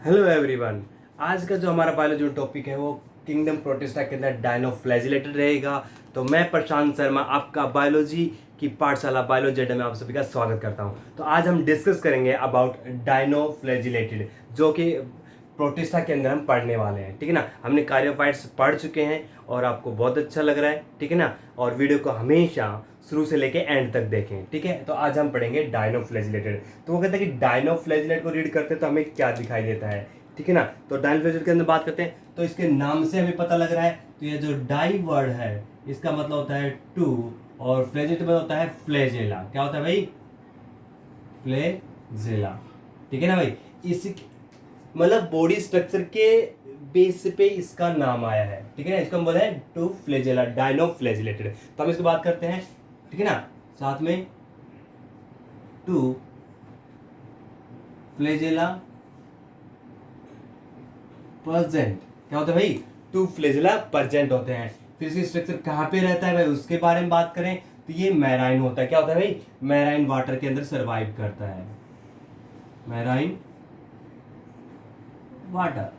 Hello everyone. आज का जो हमारा बायोलॉजी टॉपिक है वो किंगडम प्रोटिस्टा के अंदर डायनोफ्लैजिलेटेड रहेगा। तो मैं प्रशांत शर्मा आपका बायोलॉजी की पाठशाला बायोलॉजी अड्डा में आप सभी का स्वागत करता हूं। तो आज हम डिस्कस करेंगे अबाउट डायनोफ्लैजिलेटेड, जो कि प्रोटिस्टा के अंदर हम पढ़ने वाले हैं। ठीक है ना, हमने कार्योफाइट्स पढ़ चुके हैं और आपको बहुत अच्छा लग रहा है। ठीक है ना, और वीडियो को हमेशा शुरू से लेके एंड तक देखें। ठीक है, तो आज हम पढ़ेंगे डायनोफ्लैजिलेटेड। तो वो कहते हैं कि डायनोफ्लैजिलेट को रीड करते हैं तो हमें क्या दिखाई देता है। ठीक है ना, तो डायनोफ्लैजिलेट के अंदर बात करते हैं तो इसके नाम से हमें पता लग रहा है। तो ये जो डाई वर्ड है इसका मतलब होता है टू, और फ्लैजिलेट मतलब होता है फ्लैजेला। क्या होता है भाई? फ्लैजेला। ठीक है ना भाई, इस मतलब बॉडी स्ट्रक्चर के बेस पे इसका नाम आया है। ठीक है ना, इसको हम बोले हैं टू फ्लैजेला, डायनोफ्लैजिलेटेड। तो हम इसकी बात करते हैं। ठीक है ना, साथ में टू फ्लैजेला प्रेजेंट। क्या होता है भाई? टू फ्लैजेला प्रेजेंट होते हैं। फिर इसकी स्ट्रक्चर कहाँ पे रहता है भाई, उसके बारे में बात करें तो ये मैराइन होता है। क्या होता है भाई? मैराइन वाटर के अंदर सरवाइव करता है। Marine water.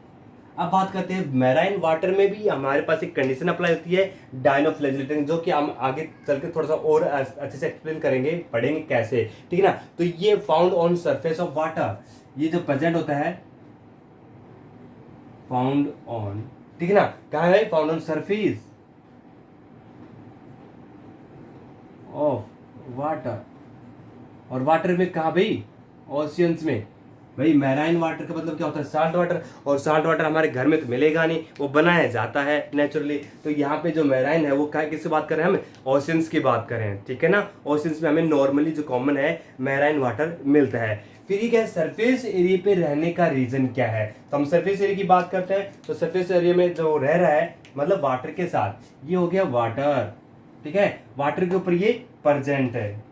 अब बात करते हैं मैराइन वाटर में भी हमारे पास एक कंडीशन अप्लाई होती है डायनोफ्लैजिलेटेड, जो कि हम आगे चल के थोड़ा सा और अच्छे से एक्सप्लेन करेंगे, पढ़ेंगे कैसे। ठीक है ना, तो ये found on surface of water, ये जो प्रेजेंट होता है फाउंड ऑन, ठीक है ना, कहाँ है? Found on surface of water. और वाटर में कहाँ भाई? ओशियंस में। भाई मैराइन वाटर का मतलब क्या होता है? Salt water. और साल्ट वाटर हमारे घर में तो मिलेगा नहीं, वो बनाया जाता है नेचुरली। तो यहाँ पे जो मैराइन है वो क्या, किससे बात कर रहे हैं हम? ओशियंस की बात कर रहे हैं। ठीक है ना, ओशियंस में हमें नॉर्मली जो कॉमन है मैराइन वाटर मिलता है। फिर ये क्या है? सरफेस एरिया पे रहने का रीजन क्या है? तो हम सरफेस एरिया की बात करते हैं। तो सरफेस एरिया में जो रह रहा है मतलब वाटर के साथ, ये हो गया वाटर। ठीक है, वाटर के ऊपर ये प्रेजेंट है,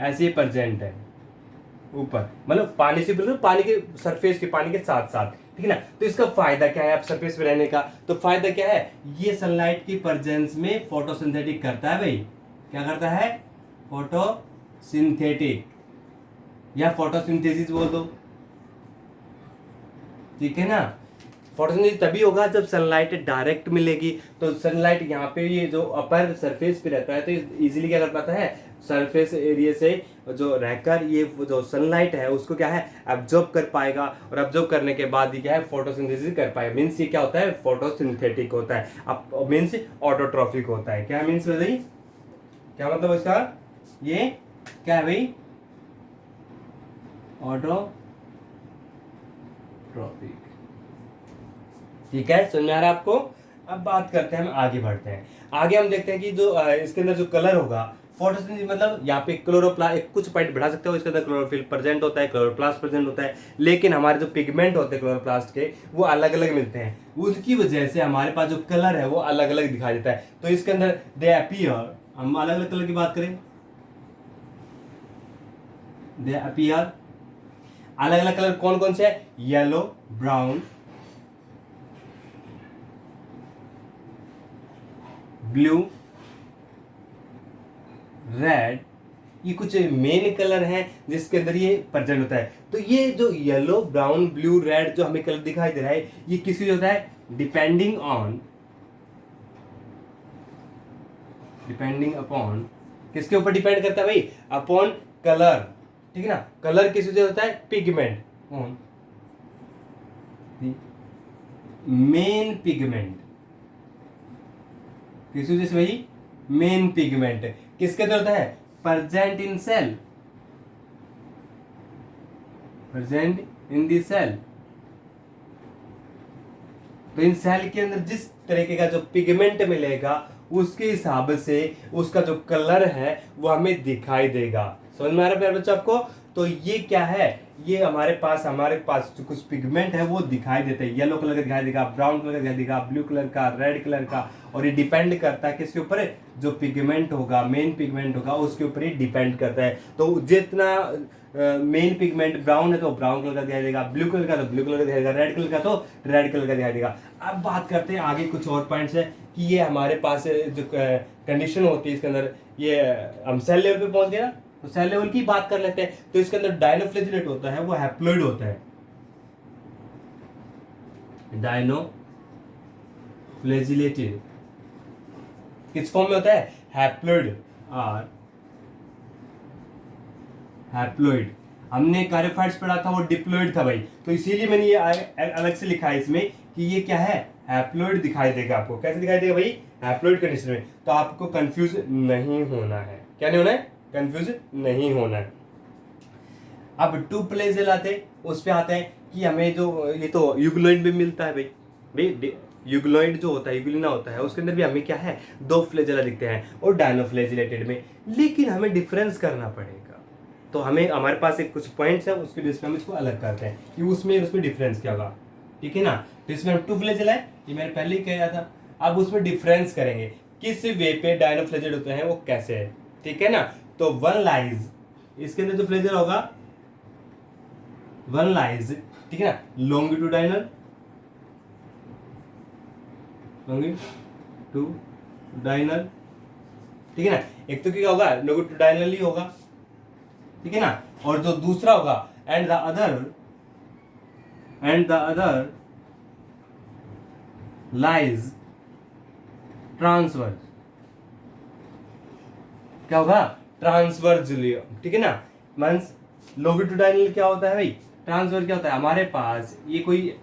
ऐसे प्रेजेंट है ऊपर, मतलब पानी से बिल्कुल पानी के सरफेस के, पानी के साथ साथ। ठीक है ना, तो इसका फायदा क्या है आप सरफेस पे रहने का? तो फायदा क्या है? ये सनलाइट की प्रेजेंस में फोटोसिंथेटिक करता है भाई। क्या करता है? फोटोसिंथेटिक या फोटोसिंथेसिस बोल दो। ठीक है ना, फोटोसिंथेसिस तभी होगा जब सनलाइट डायरेक्ट मिलेगी। तो सनलाइट यहाँ पे ये जो अपर सरफेस पे रहता है तो इजीली क्या कर पाता है? सरफेस एरिया से जो रहकर ये जो सनलाइट है उसको क्या है? एब्जॉर्ब कर पाएगा, और एब्जॉर्ब करने के बाद ये क्या है? फोटोसिंथेसिस कर पाएगा। मीन्स ये क्या होता है? फोटोसिंथेटिक होता है। अब मीन्स ऑटोट्रॉफिक होता है। क्या मीन्स बताइए, क्या मतलब इसका? ये क्या है भाई? ऑटोट्रॉफिक। ठीक है, समझ में आ रहा है आपको? अब बात करते हैं, हम आगे बढ़ते हैं। आगे हम देखते हैं कि जो इसके अंदर जो कलर होगा, फोटोसिंथेसिस मतलब यहाँ पे क्लोरोप्लास्ट, कुछ पॉइंट बढ़ा सकते हो, इसके अंदर क्लोरोफिल प्रेजेंट होता है, क्लोरोप्लास्ट प्रेजेंट होता है, लेकिन हमारे जो पिगमेंट होते हैं क्लोरोप्लास्ट के वो अलग अलग मिलते हैं। उनकी वजह से हमारे पास जो कलर है वो अलग अलग दिखाई देता है। तो इसके अंदर दे अपीयर, हम अलग अलग कलर की बात करें, दे अपीयर, अलग अलग कलर कौन कौन से है? येलो, ब्राउन, ब्लू, रेड, ये कुछ मेन कलर हैं जिसके अंदर ये प्रेजेंट होता है। तो ये जो येलो, ब्राउन, ब्लू, रेड जो हमें कलर दिखाई दे रहा है, ये किसकी होता है? डिपेंडिंग अपॉन, किसके ऊपर डिपेंड करता है भाई? Upon colour. ठीक है ना, कलर किस वजह होता है? Pigment, on main pigment. किस वजह से भाई? मेन पिगमेंट किसके अंदर होता है? Present in cell, present in the cell. तो इन सेल के अंदर जिस तरीके का जो पिगमेंट मिलेगा उसके हिसाब से उसका जो कलर है वो हमें दिखाई देगा। समझ में आ रहा है प्यारे बच्चों आपको? तो ये क्या है? ये हमारे पास जो कुछ पिगमेंट है वो दिखाई देता है। येलो कलर का दिखाई देगा, ब्राउन कलर का दिखाई देगा, ब्लू कलर का, रेड कलर का। और ये डिपेंड करता है किसके ऊपर? जो पिगमेंट होगा, मेन पिगमेंट होगा, उसके ऊपर ही डिपेंड करता है। तो जितना मेन पिगमेंट ब्राउन है तो ब्राउन कलर का दिखाई देगा, ब्लू कलर का तो ब्लू कलर का दिखाई देगा, रेड कलर का तो रेड कलर का दिखाई देगा। अब बात करते हैं आगे कुछ और पॉइंट्स है कि ये हमारे पास जो कंडीशन होती है इसके अंदर, ये हम सेल लेवल पे पहुंच गए ना, तो सेल लेवल की बात कर लेते हैं। तो इसके अंदर डायनोफ्लैजिलेट होता है वो हैप्लॉइड होता है। डायनोफ्लेजिलेटेड किस फॉर्म में होता है? हैप्लॉइड और हैप्लॉइड। हमने कारियोफाइट्स पढ़ा था वो डिप्लॉइड था भाई, तो इसीलिए मैंने ये अलग से लिखा है इसमें कि ये क्या है, हैप्लॉइड दिखाई देगा आपको। कैसे दिखाई देगा भाई? हैप्लॉइड कंडीशन में। तो आपको कंफ्यूज नहीं होना है। क्या नहीं होना है? कंफ्यूज नहीं होना है। अब टू फ्लैजेला आते उस पे आते हैं कि हमें जो ये तो यूग्लोइड भी मिलता है भाई यूग्लोइड जो होता है, यूग्लिना होता है, उसके अंदर भी हमें क्या है, 2 फ्लैजेला दिखते हैं और डायनोफ्लैजिलेटेड में। लेकिन हमें डिफरेंस करना पड़ेगा, तो हमें हमारे पास एक कुछ पॉइंट्स है, उसके बेस पे हम इसको अलग करते हैं कि उसमें डिफरेंस क्या होगा। ठीक है ना? तो इसमें हम 2 फ्लैजेला है, ये मैंने पहले ही कहा था। अब उसमें डिफरेंस करेंगे किस वे पे डायनोफ्लैजिलेट होते हैं, वो कैसे है। ठीक है ना? तो वन लाइज, इसके अंदर जो फ्लैजेला होगा वन लाइज, ठीक है ना, लॉन्गिट्यूडाइनल ठीक है ना। एक तो क्या होगा, लॉन्गिट्यूडाइनल ही होगा, ठीक है ना। और जो दूसरा होगा and the other lies transverse, क्या होगा, ट्रांसवर्सली, ठीक है ना। मींस लॉन्गिट्यूडाइनल क्या होता है भाई, ट्रांसवर्स क्या होता है, हमारे पास ये कोई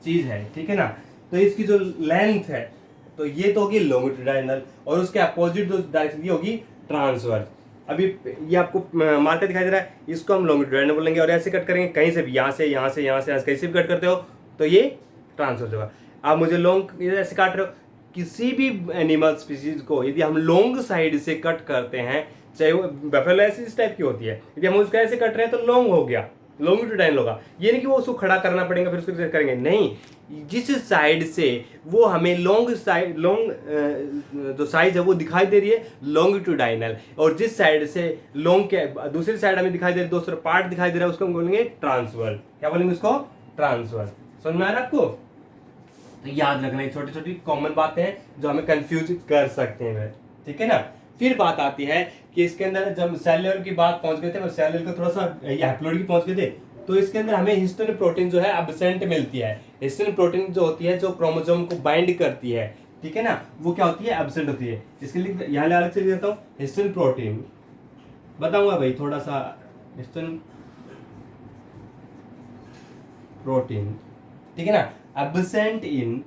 चीज है, ठीक है ना, तो इसकी जो लेंथ है, तो ये तो होगी लॉन्गिट्यूडाइनल और उसके अपोजिट जो डायरेक्शन की होगी ट्रांसवर्स। अभी ये आपको मार्कर दिखाई दे रहा है, इसको हम लॉन्गिट्यूडाइनल बोलेंगे और ऐसे कट करेंगे, कहीं से भी, यहाँ से यहाँ से यहाँ से कहीं से भी कट करते हो तो ये ट्रांसवर्स होगा। आप मुझे लॉन्ग ऐसे काट रहे हो, किसी भी एनिमल स्पीसीज को यदि हम लॉन्ग साइड से कट करते हैं, चाहे वो बफेलो ऐसे इस टाइप की होती है, यदि हम उसको ऐसे कट रहे हैं तो लॉन्ग हो गया, लॉन्गिट्यूडाइनल होगा। ये नहीं कि वो उसको खड़ा करना पड़ेगा फिर उसको करेंगे, नहीं, जिस साइड से वो हमें लॉन्ग जो साइज है वो दिखाई दे रही है लॉन्गिट्यूडाइनल, और जिस साइड से लॉन्ग के दूसरी साइड हमें दिखाई दे रही है, दूसरा पार्ट दिखाई दे रहा है, उसको हम बोलेंगे ट्रांसवर्स। क्या बोलेंगे उसको? ट्रांसवर्स। समझ में आ रहा है आपको? तो याद रखना, ये छोटी छोटी कॉमन बातें हैं जो हमें कंफ्यूज कर सकते हैं, ठीक है ना। फिर बात आती है कि इसके अंदर जब सेल्यूलर की बात पहुंच गए थे, सेल्यूलर को थोड़ा सा हैप्लॉइड की पहुंच गए थे, तो इसके अंदर हमें हिस्टोन प्रोटीन जो है एब्सेंट मिलती है। हिस्टोन प्रोटीन जो होती है, जो क्रोमोसोम को बाइंड करती है, ठीक है ना, वो क्या होती है, एब्सेंट होती है। इसके लिए यहाँ अलग से लिख देता हूँ, हिस्टोन प्रोटीन बताऊंगा भाई थोड़ा सा, हिस्टोन प्रोटीन, ठीक है ना, एब्सेंट इन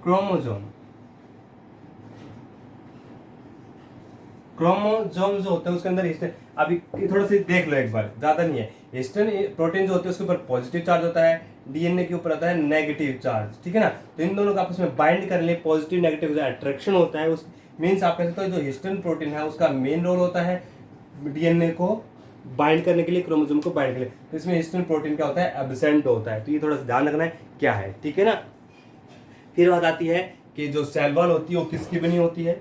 क्रोमोसोम। क्रोमोसोम जो होता है उसके अंदर हिस्टोन, अभी थोड़ा सा देख लो एक बार, ज्यादा नहीं है। हिस्टोन प्रोटीन जो होते हैं उसके ऊपर पॉजिटिव चार्ज होता है, डीएनए के ऊपर आता है नेगेटिव चार्ज, ठीक है ना। तो इन दोनों का आपस में बाइंड करने लिए पॉजिटिव नेगेटिव जो अट्रैक्शन होता है, उस मीन्स आप कह सकते हो जो हिस्टोन प्रोटीन है उसका मेन रोल होता है डीएनए को बाइंड करने के लिए, क्रोमोसोम को बाइंड करने के लिए। तो इसमें हिस्टोन प्रोटीन क्या होता है, एब्सेंट होता है। तो ये थोड़ा सा ध्यान रखना है क्या है, ठीक है ना। फिर बात आती है कि जो सेल वॉल होती है वो किसकी बनी होती है,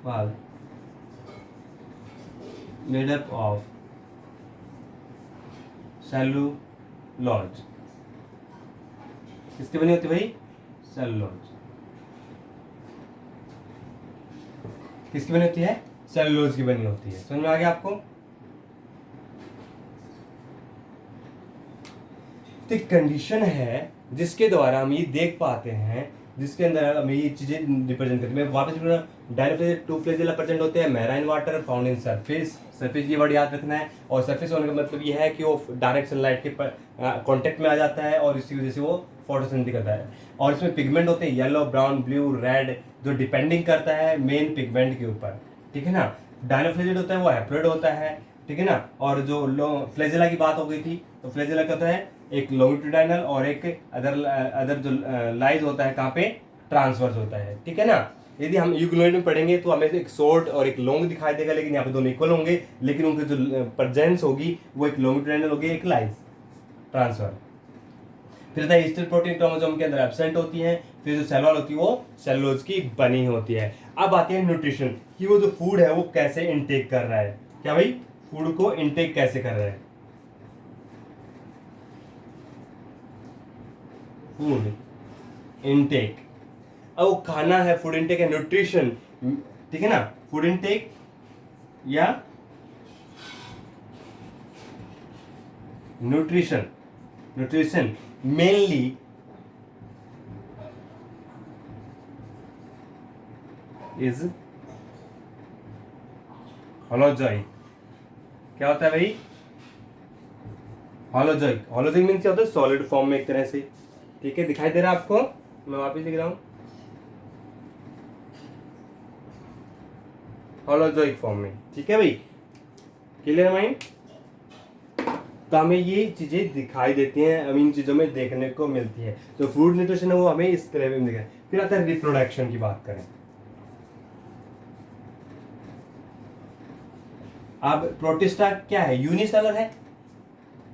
wall made up of cellulose। किसकी बनी होती है भाई, सेलुलोज। किसकी बनी होती है, सेलुलोज की बनी होती है। समझ में आ गया आपको? तो एक कंडीशन है जिसके द्वारा हम ये देख पाते हैं, जिसके अंदर हमें ये चीजें रिप्रेजेंट करती है। मैं वापस डायनोफ्लेजिलेटेड 2 फ्लैजेला प्रेजेंट होते हैं, marine water found in surface. Surface ये वर्ड याद रखना है, और सरफेस होने का मतलब ये है कि वो डायरेक्ट सनलाइट के कांटेक्ट में आ जाता है और इसी वजह से वो फोटोसिंथेसिस करता है। और इसमें पिगमेंट होते हैं येलो, ब्राउन, ब्लू, रेड, जो डिपेंडिंग करता है मेन पिगमेंट के ऊपर, ठीक है ना। डायनोफ्लेजिलेट होता है वो हैप्लॉइड होता है, ठीक है ना। और जो फ्लैजेला की बात हो गई थी, तो फ्लैजेला क्या होता है, एक लॉन्गिट्यूडाइनल और एक अदर जो लाइज होता है कहाँ पे, ट्रांसवर्स होता है, ठीक है ना। यदि हम यूग्लोइड में पढ़ेंगे तो हमें एक शॉर्ट और एक लॉन्ग दिखाई देगा, लेकिन यहाँ पे दोनों इक्वल होंगे, लेकिन उनकी जो प्रेजेंस होगी वो एक लॉन्गिट्यूडाइनल होगी, एक लाइज ट्रांसफर। फिर ईस्टर्न प्रोटीन क्रोमोसोम के अंदर एब्सेंट होती है। फिर जो सेल वॉल होती है वो सेलुलोज की बनी होती है। अब आती है न्यूट्रिशन, कि वो जो फूड है वो कैसे इनटेक कर रहा है। क्या भाई, फूड को इनटेक कैसे कर रहा है, फूड इनटेक। अब वो खाना है, फूड इनटेक है, न्यूट्रिशन, ठीक है ना। फूड इनटेक या न्यूट्रिशन मेनली इज होलोजोइक। क्या होता है भाई? होलोजोइक। होलोजोइक मीन्स क्या होता है? सॉलिड फॉर्म में एक तरह से। ठीक है, दिखाई दे रहा है आपको? मैं वापिस लिख रहा हूं, होलोजोइक फॉर्म में। ठीक है भाई, क्लियर माइंड? तो हमें ये चीजें दिखाई देती हैं, हमें इन चीजों में देखने को मिलती है। तो फूड न्यूट्रिशन है वो हमें इस तरह में दिखाई। फिर आता है रिप्रोडक्शन की बात करें। अब प्रोटिस्टा क्या है? यूनिसेलर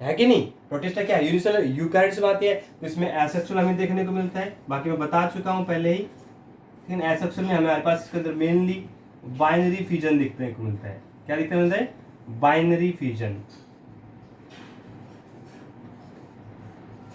है कि नहीं? प्रोटिस्टा क्या है? यूनिसेलर। यूकैरियोट्स में आती है तो इसमें एसेक्सुअल हमें देखने को मिलता है, बाकी मैं बता चुका हूं पहले ही। लेकिन एसेक्सुअल में हमारे पास इसके अंदर मेनली बाइनरी फ्यूजन देखने को मिलता है। क्या देखने को मिलता है? Binary fusion.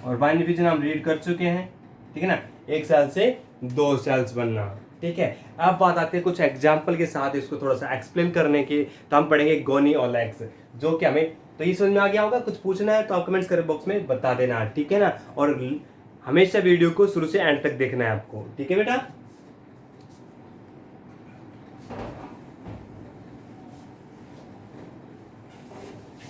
और बाइनरी फ्यूजन हम रीड कर चुके हैं, ठीक है ना? एक सेल से दो सेल्स बनना। ठीक है, अब बात आती है कुछ एग्जाम्पल के साथ इसको थोड़ा सा एक्सप्लेन करने की। तो हम पढ़ेंगे गोनी ओलेक्स, जो कि हमें तो ये समझ में आ गया होगा। कुछ पूछना है तो आप कमेंट्स कर बॉक्स में बता देना, ठीक है ना? और हमेशा वीडियो को शुरू से एंड तक देखना है आपको, ठीक है बेटा?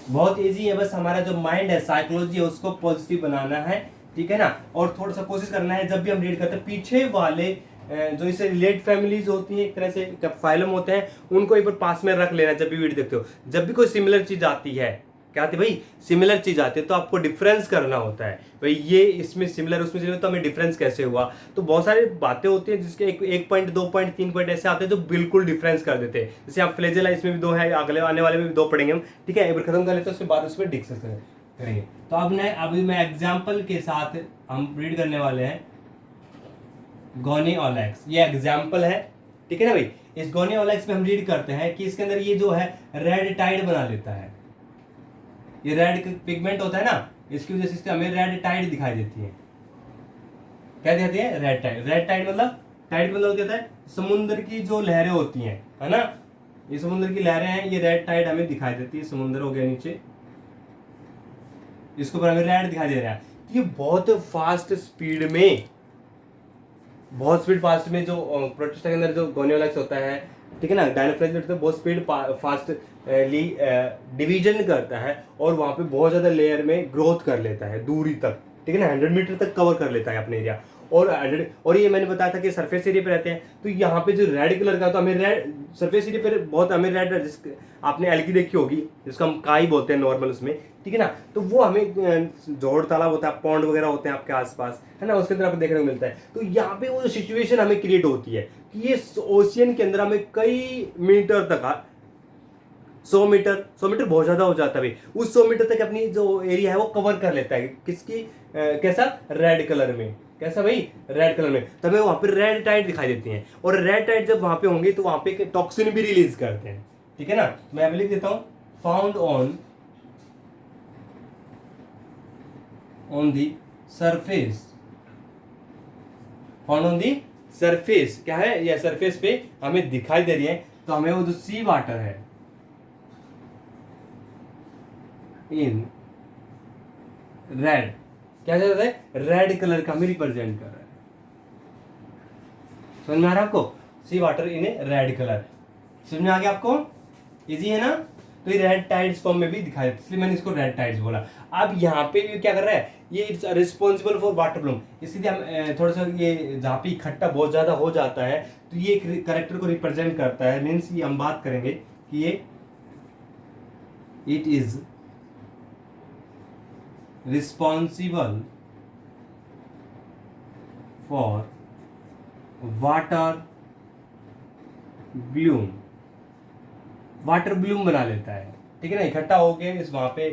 बहुत इजी है, बस हमारा जो माइंड है, साइकोलॉजी है, उसको पॉजिटिव बनाना है, ठीक है ना? और थोड़ा सा कोशिश करना है जब भी हम रीड करते हैं, पीछे वाले जो इससे रिलेटेड फैमिलीज होती हैं, एक तरह से फाइलम होते हैं, उनको एक बार पास में रख लेना जब भी वीडियो देखते हो। जब भी कोई सिमिलर चीज आती है, क्या आती है भाई? सिमिलर चीज आती है, तो आपको डिफरेंस करना होता है भाई, ये इसमें सिमिलर उसमें सिमिलर, तो हमें डिफरेंस कैसे हुआ? तो बहुत सारी बातें होती हैं जिसके एक पॉइंट, 2 पॉइंट, 3 पॉइंट ऐसे आते हैं जो बिल्कुल डिफरेंस कर देते हैं। जैसे आप फ्लेजेला, इसमें भी 2 है, अगले आने वाले में भी 2 पढ़ेंगे हम, ठीक है? एक बार खत्म कर लेते हैं, उसके बाद उसमें डिस्कस करेंगे। तो अब अभी मैं एग्जाम्पल के साथ हम रीड करने वाले हैं गोनी ओलेक्स। ये एग्जाम्पल है, ठीक है ना भाई? इस गोनी ओलेक्स में हम रीड करते हैं कि इसके अंदर ये जो है रेड टाइड बना लेता है। ये रेड पिगमेंट होता है ना, इसकी वजह से हमें रेड टाइड दिखाई देती है। क्या दिखाती है? Red tide. रेड टाइड मतलब, टाइड मतलब क्या होता है? समुद्र की जो लहरें होती हैं, है ना? ये समुद्र की लहरें हैं, ये रेड टाइड हमें दिखाई देती है। समुद्र हो गया नीचे, इसके ऊपर हमें रेड दिखाई दे रहा है। ये बहुत फास्ट स्पीड में, बहुत स्पीड फास्ट में जो प्रोटिस्टा के अंदर जो गोनियोलेक्स होता है, ठीक है ना, डायनोफ्लेजिएट तो बहुत स्पीड फास्ट डिवीजन करता है और वहां पे बहुत ज्यादा लेयर में ग्रोथ कर लेता है दूरी तक, ठीक है ना? 100 मीटर तक कवर कर लेता है अपने एरिया। और ये मैंने बताया था कि सरफेस एरिया पे रहते हैं, तो यहाँ पे जो रेड कलर का, तो हमें रेड सरफेस एरिया पे बहुत हमें रेड, आपने एल्गी देखी होगी जिसको हम काई बोलते हैं नॉर्मल उसमें, ठीक है ना? तो वो हमें जोड़ तालाब होता है, पॉन्ड वगैरह होते हैं आपके आसपास, है ना? उसके अंदर आपको देखने को मिलता है। तो यहाँ पे वो सिचुएशन हमें क्रिएट होती है कि ये ओशियन के अंदर हमें कई मीटर तक, 100 मीटर बहुत ज्यादा हो जाता है भाई, उस 100 मीटर तक अपनी जो एरिया है वो कवर कर लेता है। किसकी कैसा? रेड कलर में। कैसा भाई? रेड कलर में। तब वहां पर रेड टाइड दिखाई देती हैं, और रेड टाइड जब वहां पे होंगे तो वहां पे टॉक्सिन भी रिलीज करते हैं, ठीक है ना? मैं अभी लिख देता हूं, found on the surface. Found on the surface क्या है? या सरफेस पे हमें दिखाई दे रही है। तो हमें वो जो सी वाटर है इन रेड, क्या कहता है? रेड कलर का हमें रिप्रेजेंट कर रहा है। समझ में आ रहा है आपको? सी वाटर इन रेड कलर। समझ में आ गया आपको? इजी है ना? तो ये रेड टाइड्स फॉर्म में भी दिखाई देता है, इसलिए मैंने इसको रेड टाइड्स बोला। अब यहाँ पे ये क्या कर रहा है? ये it's responsible for water Bloom. इसलिए हम थोड़ा सा ये जहाँ पे इकट्ठा बहुत ज्यादा हो जाता है तो ये एक करेक्टर को रिप्रेजेंट करता है। मीन्स ये हम बात करेंगे कि ये it is responsible for water Bloom. Water Bloom बना लेता है, ठीक है ना? इकट्ठा होके इस वहां पे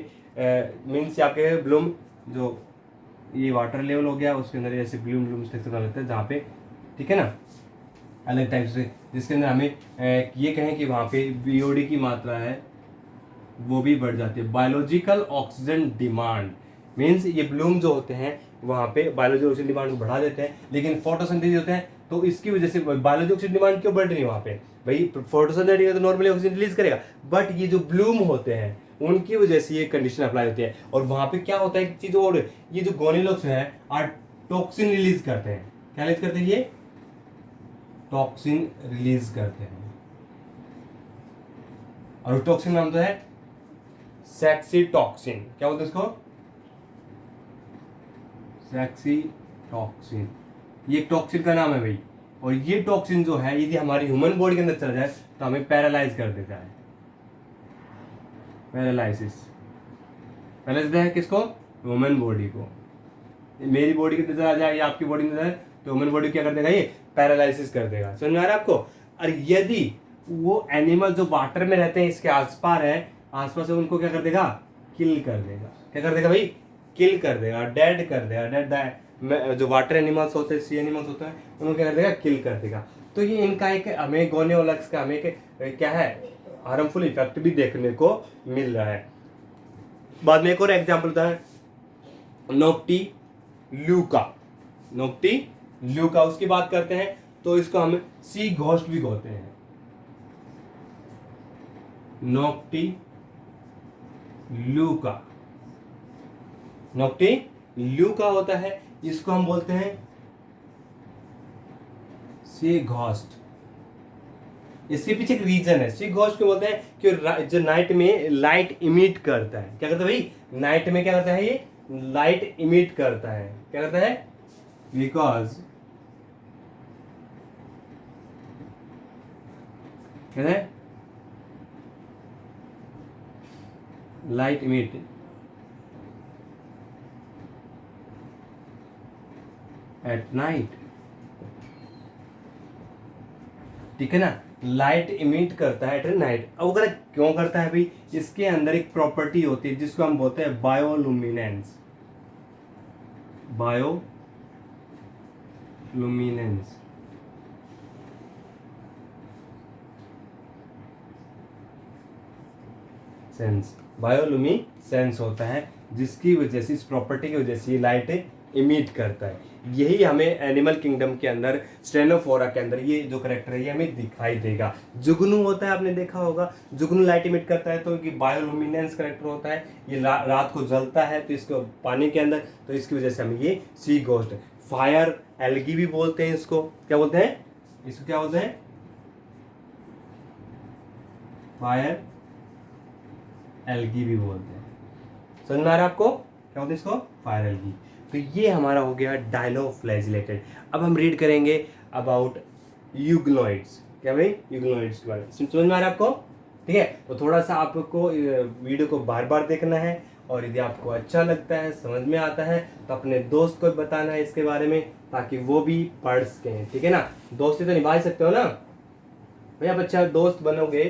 मीन्स आपके ब्लूम, जो ये वाटर लेवल हो गया उसके अंदर ऐसे ब्लूम स्ट्रक्चर बना लेता है जहाँ पे, ठीक है ना, अलग टाइप से, जिसके अंदर हमें ये कहें कि वहाँ पे बीओडी की मात्रा है वो भी बढ़ जाती है। बायोलॉजिकल ऑक्सीजन डिमांड मीन्स ये ब्लूम जो होते हैं वहाँ पे बायोलॉजिकल ऑक्सीजन डिमांड को बढ़ा देते हैं, लेकिन फोटोसिंथेसिस होते हैं तो इसकी वजह से बायोलॉजिकल ऑक्सीजन डिमांड क्यों बढ़ रही है वहाँ पे? भाई फोटोसिंथेसिस तो नॉर्मली ऑक्सीजन रिलीज करेगा, बट ये जो ब्लूम होते हैं उनकी वजह से ये कंडीशन अप्लाई होती है। और वहां पे क्या होता है एक चीज और, ये जो गोनेलोक्स है टॉक्सिन रिलीज करते हैं। क्या रिलीज करते हैं ये? टॉक्सिन रिलीज करते हैं। और टॉक्सिन नाम तो है सेक्सी टॉक्सिन। क्या बोलते हैं इसको? Sexy toxin. ये टॉक्सिन का नाम है भाई। और ये टॉक्सिन जो है यदि हमारी ह्यूमन बॉडी के अंदर चला जाए तो हमें पैरालाइज कर देता है। पैरालाइसिस। पैरालाइज देता है किसको? ह्यूमन बॉडी को। मेरी बॉडी के अंदर आ जाए या आपकी बॉडी के अंदर तो ह्यूमन बॉडी क्या कर देगा? ये पैरालाइसिस कर देगा। समझ में आ रहा है आपको? और यदि वो एनिमल जो वाटर में रहते हैं इसके आसपास है, आसपास है, उनको क्या कर देगा? किल कर देगा। क्या कर देगा भाई? किल कर देगा, डेड कर देगा। डेड जो वाटर एनिमल्स होते हैं, सी एनिमल्स होते हैं, उनको क्या कर देगा? किल कर देगा। तो ये इनका एक हमें गोनेओलक्स का हमें एक क्या है हार्मफुल इफेक्ट भी देखने को मिल रहा है। बाद में एक और एग्जाम्पल होता है नोक्टिल्यूका। नोक्टिल्यूका उसकी बात करते हैं तो इसको हम सी घोस्ट भी कहते हैं। नोक्टिल्यूका। नोक्टिल्यूका होता है, इसको हम बोलते हैं सी घोस्ट। इसके पीछे एक रीजन है। सी घोस्ट क्यों बोलते हैं? कि जो नाइट में लाइट इमिट करता है। क्या करता है भाई? नाइट में क्या करता है? ये लाइट इमिट करता है। क्या करता है? बिकॉज कहते हैं लाइट इमिट एट नाइट। ठीक है ना? लाइट इमिट करता है एट नाइट। अब अगर क्यों करता है भाई? इसके अंदर एक प्रॉपर्टी होती है जिसको हम बोलते हैं बायोलुमिनेंस। बायोलुमिनेंस। सेंस। बायोलुमिनेंस होता है जिसकी वजह से, इस प्रॉपर्टी की वजह से लाइट इमिट करता है। यही हमें एनिमल किंगडम के अंदर स्टेनोफोरा के अंदर ये जो करेक्टर है ये हमें दिखाई देगा। जुगनू होता है, आपने देखा होगा, जुगनू लाइट इमिट करता है तो बायोलुमिनेंस करेक्टर होता है। ये रात को जलता है तो इसको पानी के अंदर, तो इसकी वजह से हमें ये सी घोस्ट। फायर एल्गी भी बोलते हैं इसको। क्या बोलते हैं? इसको क्या बोलते हैं? फायर एल्गी भी बोलते हैं। समझ में आ रहा है आपको? क्या बोलते हैं इसको? Fire algae. तो ये हमारा हो गया डायनोफ्लैजिलेटेड। अब हम रीड करेंगे अबाउट यूग्लॉइड्स। क्या भाई? यूग्लॉइड्स के बारे में समझ में आ रहा है आपको? ठीक है, तो थोड़ा सा आपको वीडियो को बार बार देखना है, और यदि आपको अच्छा लगता है, समझ में आता है, तो अपने दोस्त को बताना है इसके बारे में, ताकि वो भी पढ़ सकें। ठीक है ना? दोस्ती तो निभा सकते हो ना भाई। आप अच्छा दोस्त बनोगे,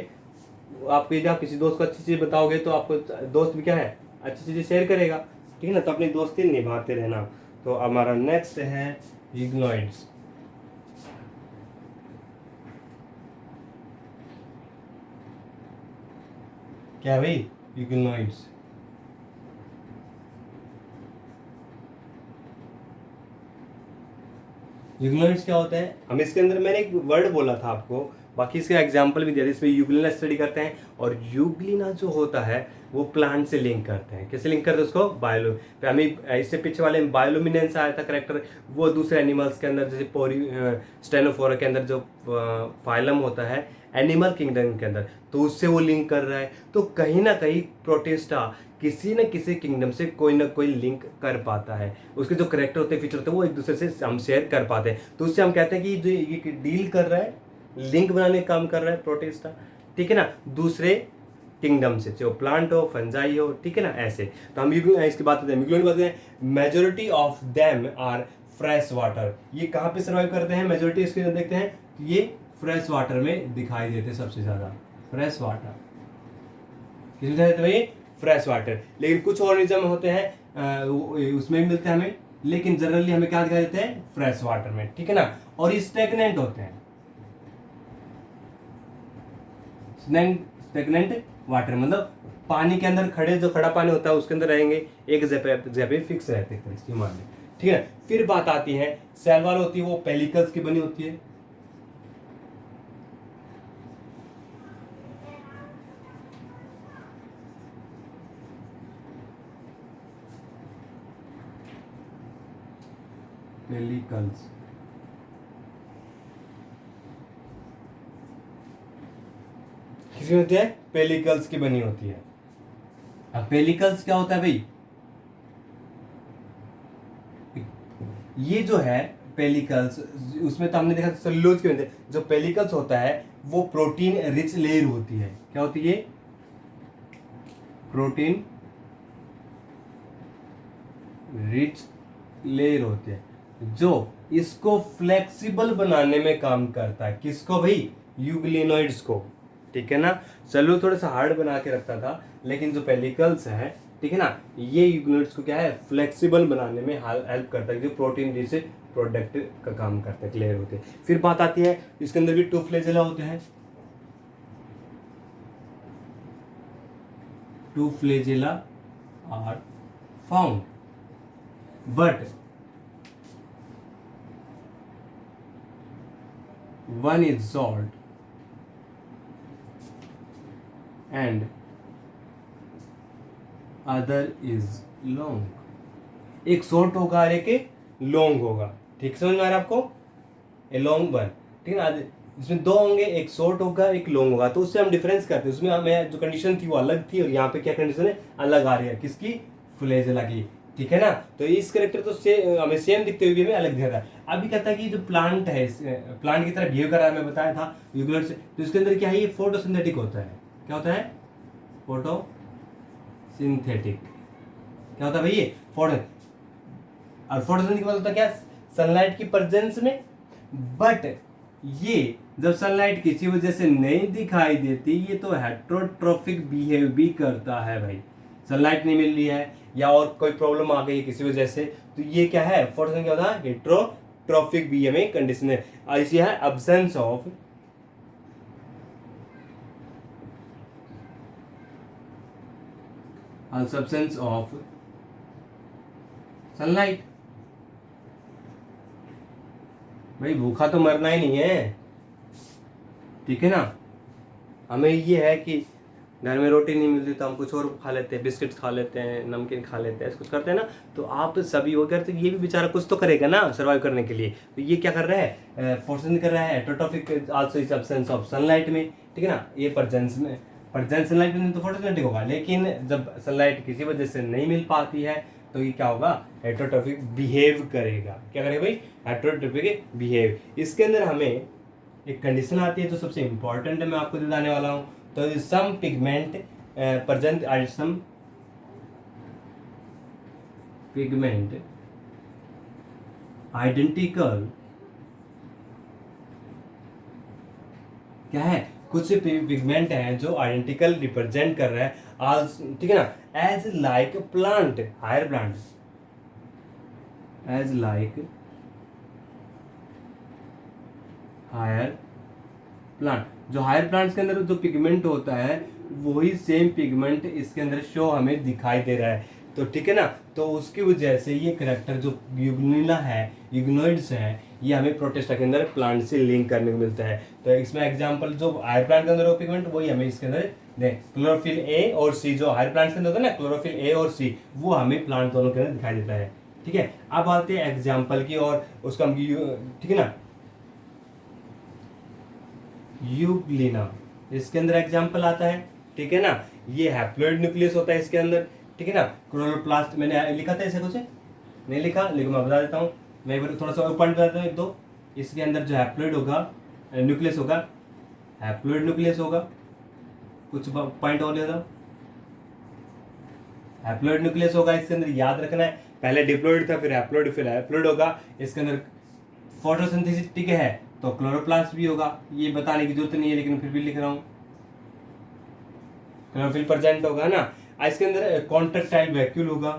आपको यदि आप किसी दोस्त को अच्छी चीज़ बताओगे तो आपको दोस्त भी क्या है? अच्छी चीज़ें शेयर करेगा। ठीक है ना? तो अपनी दोस्ती निभाते रहना। तो हमारा नेक्स्ट है यूग्लॉइड्स। क्या भाई? यूग्लॉइड्स। यूग्लॉइड्स क्या होता है? हम इसके अंदर मैंने एक वर्ड बोला था आपको, बाकी इसका एग्जाम्पल भी दिया था। इसमें यूग्लिना स्टडी करते हैं, और यूग्लिना जो होता है वो प्लांट से लिंक करते हैं। कैसे लिंक करते हैं उसको? बायोलो। हमें इससे पीछे वाले में बायोलुमिनेंस आया था करेक्टर, वो दूसरे एनिमल्स के अंदर, जैसे स्टेनोफोरा के अंदर जो फाइलम होता है एनिमल किंगडम के अंदर, तो उससे वो लिंक कर रहा है। तो कहीं ना कहीं प्रोटिस्टा किसी न किसी किंगडम से कोई ना कोई लिंक कर पाता है। उसके जो करेक्टर होते हैं, फीचर होते हैं, वो एक दूसरे से हम शेयर कर पाते हैं। तो उससे हम कहते हैं कि जो ये डील कर रहा है, लिंक बनाने का काम कर रहा है प्रोटिस्टा। ठीक है ना? दूसरे किंगडम से, चाहे प्लांट हो, फंजाई हो। ठीक है ना? ऐसे तो हम इसकी बात करते हैं। यूग्लिन बात हैं, majority of them are fresh water. ये कहाँ पे सर्वाइव करते हैं? मेजोरिटी इसके अंदर देखते हैं, ये फ्रेश वाटर में दिखाई देते हैं सबसे ज्यादा। फ्रेश वाटर किसमें दिखाई देते हैं? Fresh water. लेकिन कुछ ऑर्गेनिज्म होते हैं उसमें भी मिलते हैं हमें, लेकिन जनरली हमें क्या दिखाई देते हैं? फ्रेश वाटर में। ठीक है ना? और ये स्टेगनेंट होते हैं। स्टेगनेंट वाटर मतलब पानी के अंदर खड़े, जो खड़ा पानी होता है उसके अंदर रहेंगे, एक जगह पे फिक्स रहते हैं इसकी मान लें। ठीक है? फिर बात आती है सेल वॉल होती है, वो पेलिकल्स की बनी होती है। पेलिकल्स, किसकी होती है? पेलिकल्स की बनी होती है। अब पेलिकल्स क्या होता है भाई? ये जो है पेलिकल्स, उसमें तो हमने देखा सेलुलोज के बनते हैं। जो पेलिकल्स होता है वो प्रोटीन रिच लेयर होती है। क्या होती है? प्रोटीन रिच लेयर होती है, जो इसको फ्लेक्सिबल बनाने में काम करता है। किसको भाई? यूग्लिनोइड्स को। ठीक है ना? सेलुलोज थोड़ा सा हार्ड बना के रखता था, लेकिन जो पेलिकल्स है, ठीक है ना, ये यूग्लिनोइड्स को क्या है, फ्लेक्सिबल बनाने में हेल्प करता है, जो प्रोटीन रिच प्रोडक्ट का काम करते हैं, क्लियर होते हैं। फिर बात आती है, इसके अंदर भी 2 फ्लैजेला होते हैं। 2 flagella are found, but one is short and other is long। एक शॉर्ट होगा और एक लॉन्ग होगा। ठीक समझ में आ रहा है आपको? ए लॉन्ग वन, ठीक है ना? इसमें 2 होंगे, एक शॉर्ट होगा एक लॉन्ग होगा, तो उससे हम डिफरेंस करते हैं। उसमें हमें जो कंडीशन थी वो अलग थी, और यहाँ पे क्या कंडीशन है, अलग आ रही है। किसकी? फ्लैजेला की। ठीक है ना? तो इस करेक्टर तो हमें सेम दिखते हुए भी हमें अलग दिख रहा है। अभी कहता है कि जो प्लांट है, प्लांट की तरह बिहेव कर रहा है, मैं बताया था यूग्लिनोइड से, तो इसके अंदर क्या है, ये फोटोसिंथेटिक होता है। क्या होता है? फोटोसिंथेटिक। क्या होता है भाई? ये फोटो, और फोटोसिंथेटिक मतलब होता है क्या? सनलाइट की प्रेजेंस में। बट ये जब सनलाइट किसी वजह से नहीं दिखाई देती, ये तो हेट्रोट्रोफिक बिहेव भी करता है भाई। सनलाइट नहीं मिल रही है या और कोई प्रॉब्लम आ गई है किसी वजह से, तो ये क्या है, फोटोसिंथेसिस क्या होता है? हेट्रोट्रोफिक बिहेव में कंडीशन है। ऐसी है absence of absence of sunlight. भाई भूखा तो मरना ही नहीं है, ठीक है ना? हमें ये है कि घर में रोटी नहीं मिलती तो हम कुछ और खा लेते हैं, बिस्किट खा लेते हैं, नमकीन खा लेते हैं, कुछ करते हैं ना। तो आप सभी वो करते, ये भी बेचारा कुछ तो करेगा ना सर्वाइव करने के लिए। तो ये क्या कर रहा है, फोर्सिंग कर रहा है heterotrophic also is absence of sunlight में। ठीक है ना? ये प्रेजेंस में, प्रेजेंस सनलाइट में तो फोटोसिंथेटिक होगा, लेकिन जब सनलाइट किसी वजह से नहीं मिल पाती है तो ये क्या होगा, हेट्रोट्रोफिक बिहेव करेगा। क्या करेगा भाई? Heterotrophic behave. इसके अंदर हमें एक कंडीशन आती है जो सबसे इंपॉर्टेंट है, मैं आपको बताने वाला हूँ। तो some pigment present are some pigment identical, क्या है, कुछ पिगमेंट हैं जो आइडेंटिकल रिप्रेजेंट कर रहा है आज, ठीक है ना, as like plant, higher plant, as like higher plant. जो हायर प्लांट्स के अंदर जो पिगमेंट होता है वही सेम पिगमेंट इसके अंदर शो हमें दिखाई दे रहा है। तो ठीक है ना? तो उसकी वजह से ये करेक्टर जो यूग्लिना है, यूग्लिनोइड्स है, ये हमें प्रोटिस्टा के अंदर प्लांट से लिंक करने को मिलता है। तो इसमें एग्जांपल जो हायर प्लांट के अंदर हो पिगमेंट, वही हमें इसके अंदर दें। क्लोरोफिल ए और सी, जो हायर प्लांट्स के अंदर होता है ना, क्लोरोफिल ए और सी, वो हमें प्लांट दोनों के अंदर दिखाई देता है। ठीक है? अब आते हैं एग्जाम्पल की, और उसका हम, ठीक है ना, यूग्लिना, इसके अंदर एग्जाम्पल आता है। ठीक है ना? ये हैप्लॉइड न्यूक्लियस होता है इसके अंदर। ठीक है ना? क्लोरोप्लास्ट, मैंने लिखा था ऐसे कुछ नहीं लिखा, लेकिन मैं बता देता हूँ। मैं एक बार थोड़ा सा पॉइंट बता देता हूँ, एक दो। इसके अंदर जो हैप्लॉइड होगा, न्यूक्लियस होगा, हैप्लॉइड न्यूक्लियस होगा। कुछ पॉइंट और लेता हूँ, हैप्लॉइड न्यूक्लियस होगा इसके अंदर, याद रखना है। पहले डिप्लॉइड था, फिर हैप्लॉइड, फिर हैप्लॉइड होगा। इसके अंदर फोटोसिंथेसिस, ठीक है, तो क्लोरोप्लास्ट भी होगा। ये बताने की जरूरत नहीं है, लेकिन फिर भी लिख रहा हूँ, क्लोरोफिल प्रेजेंट होगा ना। इसके अंदर कॉन्ट्रैक्टाइल वैक्यूल होगा,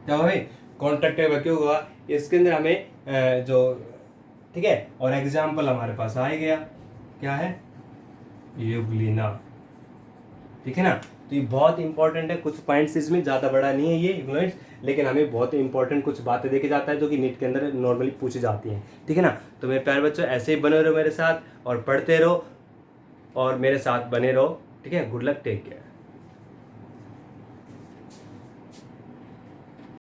क्या भाई, कॉन्ट्रैक्टाइल वैक्यूल होगा। इसके अंदर हमें जो, ठीक है, और एग्जाम्पल हमारे पास आ गया, क्या है, यूग्लिना। ठीक है ना? तो ये बहुत इंपॉर्टेंट है। कुछ पॉइंट्स इसमें ज़्यादा बड़ा नहीं है ये यूग्लिनोइड्स, लेकिन हमें बहुत इंपॉर्टेंट कुछ बातें देखे जाता है जो कि नीट के अंदर नॉर्मली पूछी जाती हैं। ठीक है ना? तो मेरे प्यारे बच्चों, ऐसे ही बने रहो मेरे साथ और पढ़ते रहो और मेरे साथ बने रहो। ठीक है? Good luck, take care.